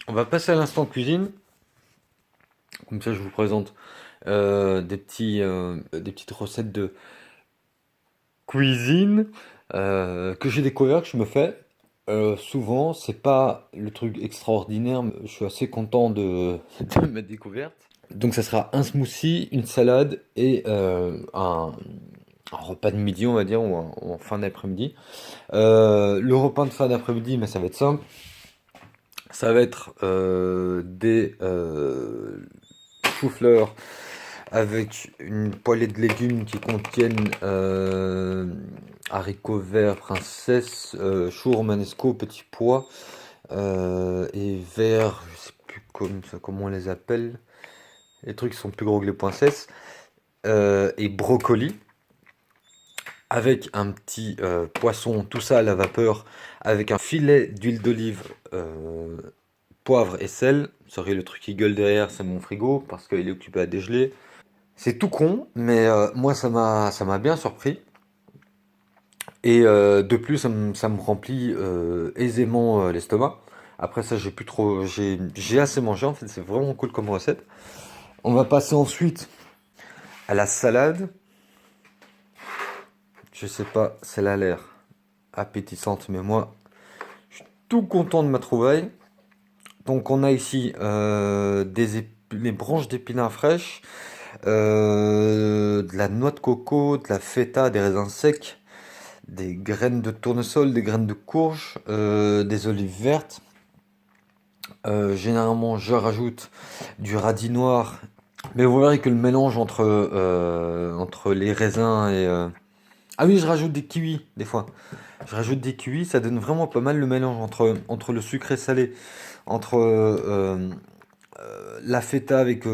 On va passer à l'instant cuisine. Comme ça, je vous présente des petites recettes de cuisine que j'ai découvert, que je me fais. Souvent, c'est pas le truc extraordinaire, mais je suis assez content de ma découverte. Donc, ça sera un smoothie, une salade et un repas de midi, on va dire, ou en fin d'après-midi. Le repas de fin d'après-midi, mais ça va être simple. Ça va être des choux-fleurs avec une poêlée de légumes qui contiennent haricots verts, princesse, choux romanesco, petits pois et verts, je sais plus comment on les appelle. Les trucs qui sont plus gros que les princesses. Et brocoli avec un petit poisson, tout ça à la vapeur, avec un filet d'huile d'olive, poivre et sel. Sorry, le truc qui gueule derrière, c'est mon frigo parce qu'il est occupé à dégeler. C'est tout con, mais moi ça m'a bien surpris. Et de plus, ça me remplit aisément l'estomac. Après ça, j'ai plus trop, j'ai assez mangé en fait. C'est vraiment cool comme recette. On va passer ensuite à la salade. Je sais pas, celle a l'air appétissante, mais moi, je suis tout content de ma trouvaille. Donc on a ici les branches d'épinards fraîches, de la noix de coco, de la feta, des raisins secs, des graines de tournesol, des graines de courge, des olives vertes. Généralement, je rajoute du radis noir, mais vous verrez que le mélange entre les raisins et... Ah oui, je rajoute des kiwis, des fois. Je rajoute des kiwis, ça donne vraiment pas mal le mélange entre le sucré salé, entre la feta avec...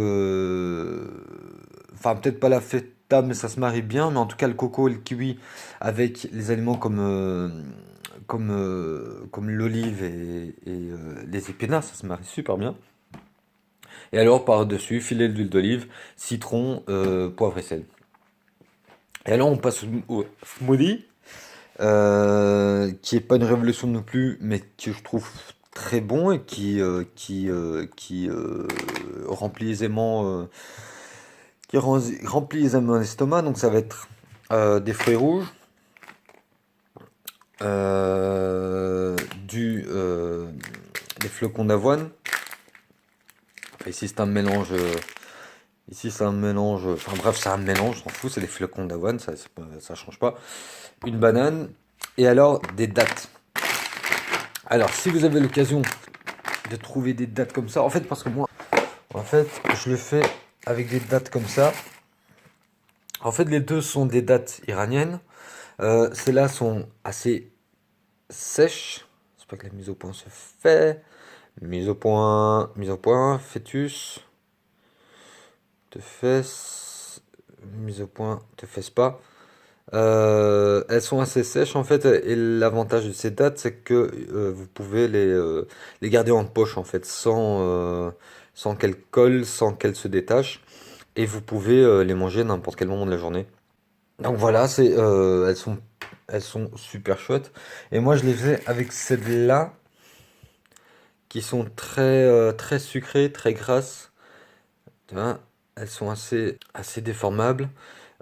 Enfin, peut-être pas la feta, mais ça se marie bien. Mais en tout cas, le coco et le kiwi avec les aliments comme l'olive et les épinards, ça se marie super bien. Et alors, par-dessus, filet d'huile d'olive, citron, poivre et sel. Et alors, on passe au smoothie, qui est pas une révolution non plus, mais que je trouve très bon et qui remplit remplit aisément l'estomac. Donc ça va être des fruits rouges, euh, du, euh, des flocons d'avoine. Ici c'est un mélange. Ici c'est un mélange. Enfin bref, c'est un mélange. Je s'en fous. C'est des flocons d'avoine. Ça change pas. Une banane et alors des dattes. Alors si vous avez l'occasion de trouver des dattes comme ça, en fait parce que moi, en fait, je le fais avec des dattes comme ça. En fait, les deux sont des dattes iraniennes. Celles-là sont assez sèches. J'espère que la mise au point se fait. Mise au point, fœtus, te fesses, mise au point, te fesses pas. Elles sont assez sèches en fait, et l'avantage de ces dattes, c'est que vous pouvez les garder en poche en fait, sans qu'elles collent, sans qu'elles se détachent, et vous pouvez les manger à n'importe quel moment de la journée. Donc voilà, elles sont super chouettes. Et moi, je les faisais avec celles-là, qui sont très sucrées, très grasses. Tu vois, elles sont assez déformables.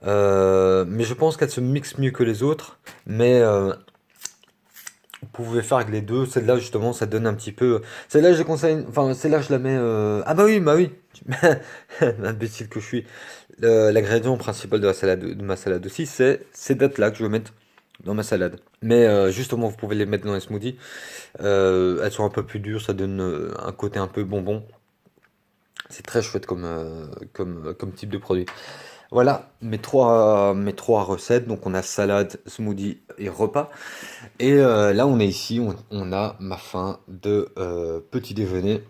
Mais je pense qu'elles se mixent mieux que les autres. Mais vous pouvez faire avec les deux. Celle-là, justement, ça donne un petit peu. Celle-là, je conseille. Enfin, celle-là, je la mets. Ah bah oui, bah oui. Imbécile que je suis. L'ingrédient principal de ma salade aussi, c'est ces dattes-là que je veux mettre dans ma salade. Mais justement, vous pouvez les mettre dans les smoothies. Elles sont un peu plus dures, ça donne un côté un peu bonbon. C'est très chouette comme type de produit. Voilà mes trois recettes. Donc on a salade, smoothie et repas. Et là on est ici, on a ma faim de petit déjeuner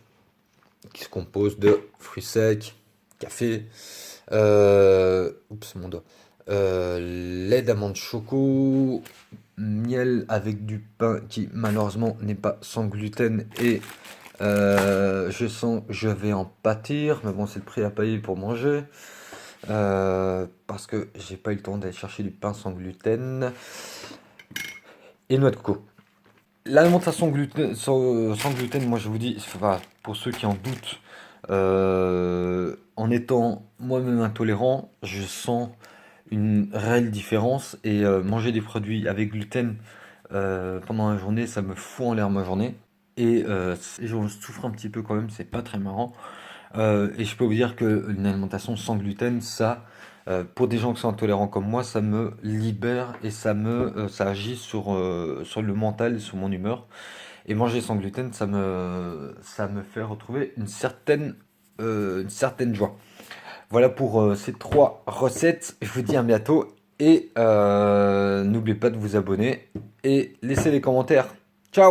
qui se compose de fruits secs, café, oups mon doigt, lait d'amande choco, miel avec du pain qui malheureusement n'est pas sans gluten et je sens que je vais en pâtir, mais bon c'est le prix à payer pour manger. Parce que j'ai pas eu le temps d'aller chercher du pain sans gluten et noix de coco. L'alimentation sans gluten, moi je vous dis, enfin, pour ceux qui en doutent, en étant moi-même intolérant, je sens une réelle différence et manger des produits avec gluten pendant la journée, ça me fout en l'air ma journée. Et j'en souffre un petit peu quand même, c'est pas très marrant. Et je peux vous dire que une alimentation sans gluten, ça, pour des gens qui sont intolérants comme moi, ça me libère et ça agit sur le mental et sur mon humeur. Et manger sans gluten, ça me fait retrouver une certaine joie. Voilà pour ces trois recettes. Je vous dis à bientôt et n'oubliez pas de vous abonner et laissez les commentaires. Ciao!